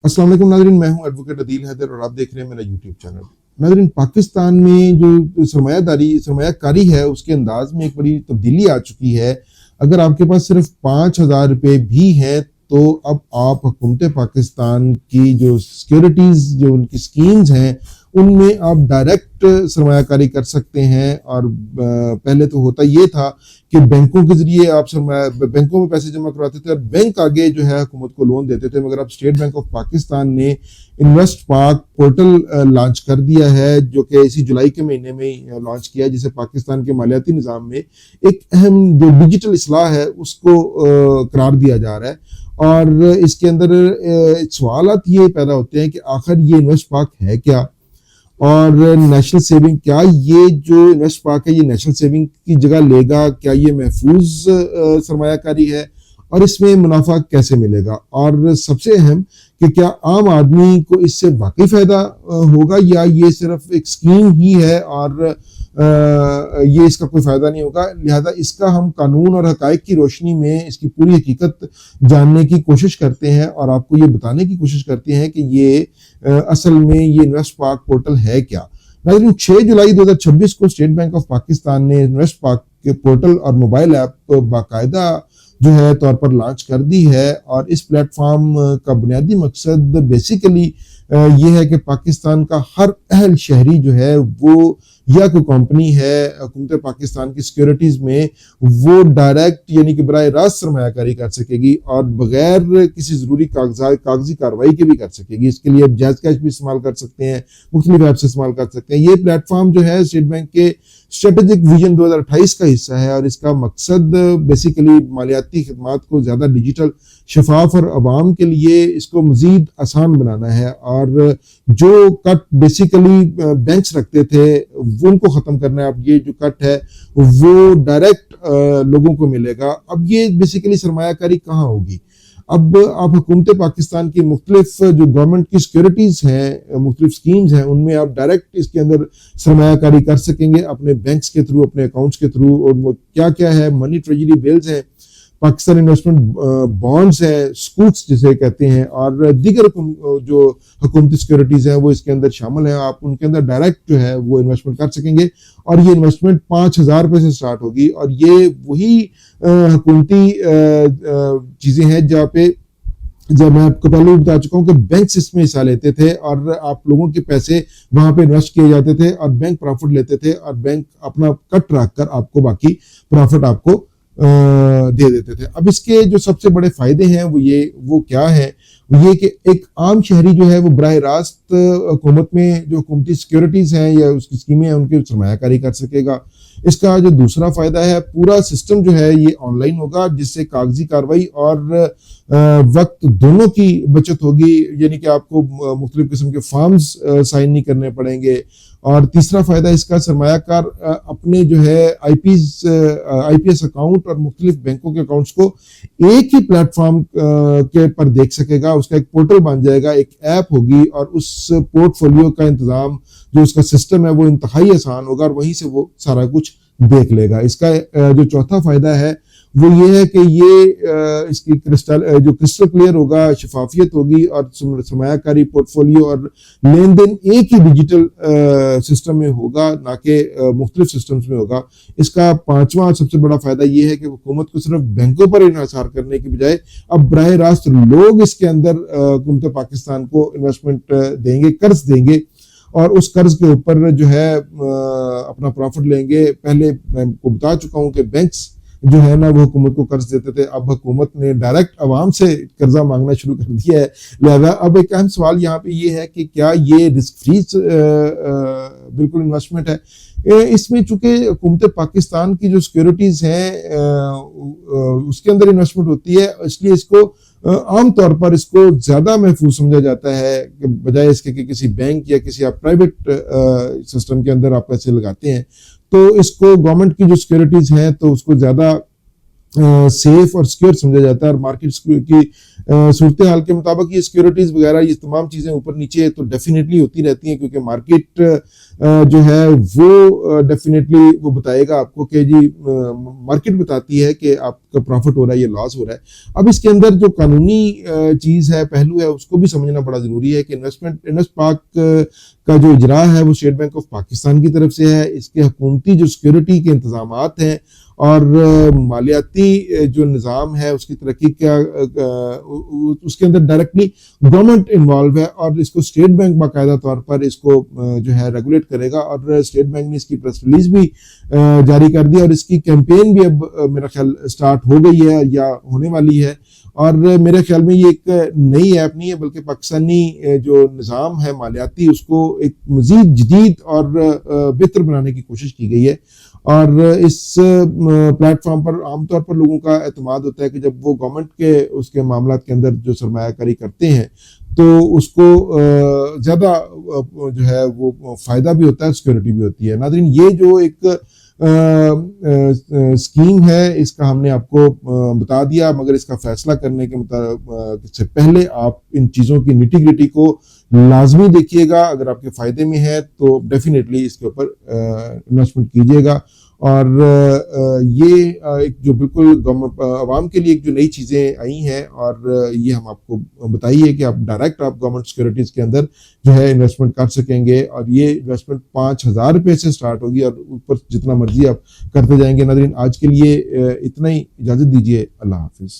अस्सलाम वालेकुम नाज़रीन, मैं हूं एडवोकेट अदील हैदर और आप देख रहे हैं मेरा यूट्यूब चैनल। नाज़रीन, पाकिस्तान में जो सरमायाकारी है उसके अंदाज में एक बड़ी तब्दीली आ चुकी है। अगर आपके पास सिर्फ 5,000 रुपये भी हैं तो अब आप हुकूमत पाकिस्तान की जो सिक्योरिटीज़ जो उनकी स्कीम्स हैं उनमें आप डायरेक्ट सरमायाकारी कर सकते हैं। और पहले तो होता ये था कि बैंकों के जरिए आप बैंकों में पैसे जमा करवाते थे और बैंक आगे जो है हुकूमत को लोन देते थे। मगर अब स्टेट बैंक ऑफ पाकिस्तान ने इन्वेस्ट पाक पोर्टल लॉन्च कर दिया है, जो कि इसी जुलाई के महीने में लॉन्च किया है, जिसे पाकिस्तान के मालियाती निज़ाम में एक अहम जो डिजिटल इस्लाह है उसको करार दिया जा रहा है। और इसके अंदर सवालात ये पैदा होते हैं कि आखिर ये इन्वेस्ट पाक है क्या, और नेशनल सेविंग, क्या ये जो इन्वेस्ट पाक है ये नेशनल सेविंग की जगह लेगा, क्या ये महफूज सरमायाकारी है, और इसमें मुनाफा कैसे मिलेगा, और सबसे अहम कि क्या आम आदमी को इससे वाकई फायदा होगा या ये सिर्फ एक स्कीम ही है और ये इसका कोई फायदा नहीं होगा। लिहाजा इसका हम कानून और हकायक की रोशनी में इसकी पूरी हकीकत जानने की कोशिश करते हैं और आपको ये बताने की कोशिश करते हैं कि ये असल में ये इन्वेस्ट पाक पोर्टल है क्या। नाज़रीन, 6 जुलाई 2026 को स्टेट बैंक ऑफ पाकिस्तान ने इन्वेस्ट पाक के पोर्टल और मोबाइल ऐप बाकायदा जो है तौर पर लॉन्च कर दी है। और इस प्लेटफॉर्म का बुनियादी मकसद बेसिकली ये है कि पाकिस्तान का हर अहल शहरी जो है वो या कोई कंपनी है हुकूमत पाकिस्तान की सिक्योरिटीज़ में वो डायरेक्ट यानी कि बराह रास्त सरमायाकारी कर सकेगी और बगैर किसी ज़रूरी कागजी कार्रवाई के भी कर सकेगी। इसके लिए जायज़ कैश भी इस्तेमाल कर सकते हैं, मुख्तलिफ ऐप से इस्तेमाल कर सकते हैं। ये प्लेटफॉर्म जो है स्टेट बैंक के स्ट्रेटेजिक विजन 2028 का हिस्सा है और इसका मकसद बेसिकली मालियाती खिदमात को ज़्यादा डिजिटल, शफाफ और आवाम के लिए इसको मज़ीद आसान बनाना है। और जो कट बेसिकली बैंक्स रखते थे वो उनको ख़त्म करना है। अब ये जो कट है वो डायरेक्ट लोगों को मिलेगा। अब ये बेसिकली सरमायाकारी कहाँ होगी? अब आप हुकूमत पाकिस्तान की मुख्तलिफ जो गवर्नमेंट की सिक्योरिटीज़ हैं, मुख्तलिफ स्कीम्स हैं, उनमें आप डायरेक्ट इसके अंदर सरमायाकारी कर सकेंगे अपने बैंक्स के थ्रू, अपने अकाउंट्स के थ्रू। और वो क्या क्या है? मनी ट्रेजरी बिल्स हैं, पाकिस्तान इन्वेस्टमेंट बॉन्ड्स है, स्कूट्स जिसे कहते हैं, और दीगर जो हुकूमती सिक्योरिटीज़ हैं वो इसके अंदर शामिल हैं। आप उनके अंदर डायरेक्ट जो है वो इन्वेस्टमेंट कर सकेंगे और ये इन्वेस्टमेंट 5,000 रुपये से स्टार्ट होगी। और ये वही हुकूमती चीज़ें हैं जहाँ पे, जब मैं आपको पहले भी बता चुका हूँ कि बैंक्स इसमें हिस्सा लेते थे और आप लोगों के पैसे वहां पे इन्वेस्ट किए जाते थे और बैंक प्रॉफिट लेते थे और बैंक अपना कट रख कर आपको बाकी प्रॉफिट आपको दे देते थे। अब इसके जो सबसे बड़े फायदे हैं वो क्या है? वो ये कि एक आम शहरी जो है वो बराह रास्त हुकूमत में जो हुकूमती सिक्योरिटीज़ हैं या उसकी स्कीमें हैं उनकी सरमायाकारी कर सकेगा। इसका जो दूसरा फायदा है, पूरा सिस्टम जो है ये ऑनलाइन होगा, जिससे कागजी कार्रवाई और वक्त दोनों की बचत होगी, यानी कि आपको मुख्तलिफ किस्म के फॉर्म्स साइन नहीं करने पड़ेंगे। और तीसरा फायदा इसका, सरमायाकार अपने जो है आईपीएस अकाउंट और मुख्तलिफ बैंकों के अकाउंट्स को एक ही प्लेटफॉर्म के पर देख सकेगा। उसका एक पोर्टल बन जाएगा, एक ऐप होगी और उस पोर्टफोलियो का इंतजाम जो उसका सिस्टम है वो इंतहाई आसान होगा और वहीं से वो सारा कुछ देख लेगा। इसका जो चौथा फायदा है वो ये है कि ये इसकी क्रिस्टल क्लियर होगा, शफाफियत होगी और सरमायाकारी पोर्टफोलियो और लेन देन एक ही डिजिटल सिस्टम में होगा, ना कि मुख्तलिफ सिस्टम्स में होगा। इसका पांचवा सबसे बड़ा फायदा ये है कि हुकूमत को सिर्फ बैंकों पर इन्हिसार करने की बजाय अब बराह रास्त लोग इसके अंदर हुकूमत पाकिस्तान को इन्वेस्टमेंट देंगे, कर्ज देंगे और उस कर्ज के ऊपर जो है अपना प्रॉफिट लेंगे। पहले मैं आपको बता चुका हूँ कि बैंक्स जो है ना वो हुकूमत को कर्ज देते थे, अब हुकूमत ने डायरेक्ट आवाम से कर्जा मांगना शुरू कर दिया है। लिहाजा अब एक अहम सवाल यहाँ पे ये है कि क्या ये रिस्क फ्री बिल्कुल इन्वेस्टमेंट है? इसमें चूंकि हुकूमत पाकिस्तान की जो सिक्योरिटीज़ हैं उसके अंदर इन्वेस्टमेंट होती है, इसलिए इसको आम तौर पर इसको ज़्यादा महफूज समझा जाता है बजाय इसके कि किसी बैंक या किसी आप प्राइवेट सिस्टम के अंदर आप पैसे लगाते हैं। तो इसको गवर्नमेंट की जो सिक्योरिटीज़ हैं तो उसको ज़्यादा सेफ और सिक्योर समझा जाता है और मार्केट की صورت حال کے مطابق یہ سیکیورٹیز وغیرہ یہ تمام چیزیں اوپر نیچے تو ڈیفینیٹلی ہوتی رہتی ہیں، کیونکہ مارکیٹ جو ہے وہ ڈیفینیٹلی وہ بتائے گا آپ کو کہ جی مارکیٹ بتاتی ہے کہ آپ کا پروفٹ ہو رہا ہے یا لاس ہو رہا ہے۔ اب اس کے اندر جو قانونی چیز ہے، پہلو ہے، اس کو بھی سمجھنا بڑا ضروری ہے کہ انویسٹ پاک کا جو اجرا ہے وہ اسٹیٹ بینک آف پاکستان کی طرف سے ہے۔ اس کے حکومتی جو سیکیورٹی کے انتظامات ہیں اور مالیاتی جو نظام ہے اس کی ترقی کا اس کے اندر ڈائریکٹلی گورنمنٹ انوالو ہے، اور اس کو اسٹیٹ بینک باقاعدہ طور پر اس کو جو ہے ریگولیٹ کرے گا، اور اسٹیٹ بینک نے اس کی پریس ریلیز بھی جاری کر دی، اور اس کی کیمپین بھی اب میرا خیال سٹارٹ ہو گئی ہے یا ہونے والی ہے۔ اور میرے خیال میں یہ ایک نئی ایپ نہیں ہے، بلکہ پاکستانی جو نظام ہے مالیاتی اس کو ایک مزید جدید اور بہتر بنانے کی کوشش کی گئی ہے۔ اور اس پلیٹ فارم پر عام طور پر لوگوں کا اعتماد ہوتا ہے کہ جب وہ گورنمنٹ کے اس کے معاملات کے اندر جو سرمایہ کاری کرتے ہیں تو اس کو زیادہ جو ہے وہ فائدہ بھی ہوتا ہے، سیکورٹی بھی ہوتی ہے۔ ناظرین، یہ جو ایک اسکیم ہے اس کا ہم نے آپ کو بتا دیا، مگر اس کا فیصلہ کرنے کے سے پہلے آپ ان چیزوں کی نیٹی گریٹی کو لازمی دیکھیے گا۔ اگر آپ کے فائدے میں ہے تو ڈیفینیٹلی اس کے اوپر انویسٹمنٹ کیجیے گا۔ اور یہ ایک جو بالکل عوام کے لیے ایک جو نئی چیزیں آئی ہیں، اور یہ ہم آپ کو بتائیے کہ آپ ڈائریکٹ آپ گورنمنٹ سیکورٹیز کے اندر جو ہے انویسٹمنٹ کر سکیں گے، اور یہ انویسٹمنٹ 5,000 روپے سے سٹارٹ ہوگی اور اوپر جتنا مرضی آپ کرتے جائیں گے۔ ناظرین، آج کے لیے اتنا ہی، اجازت دیجیے، اللہ حافظ۔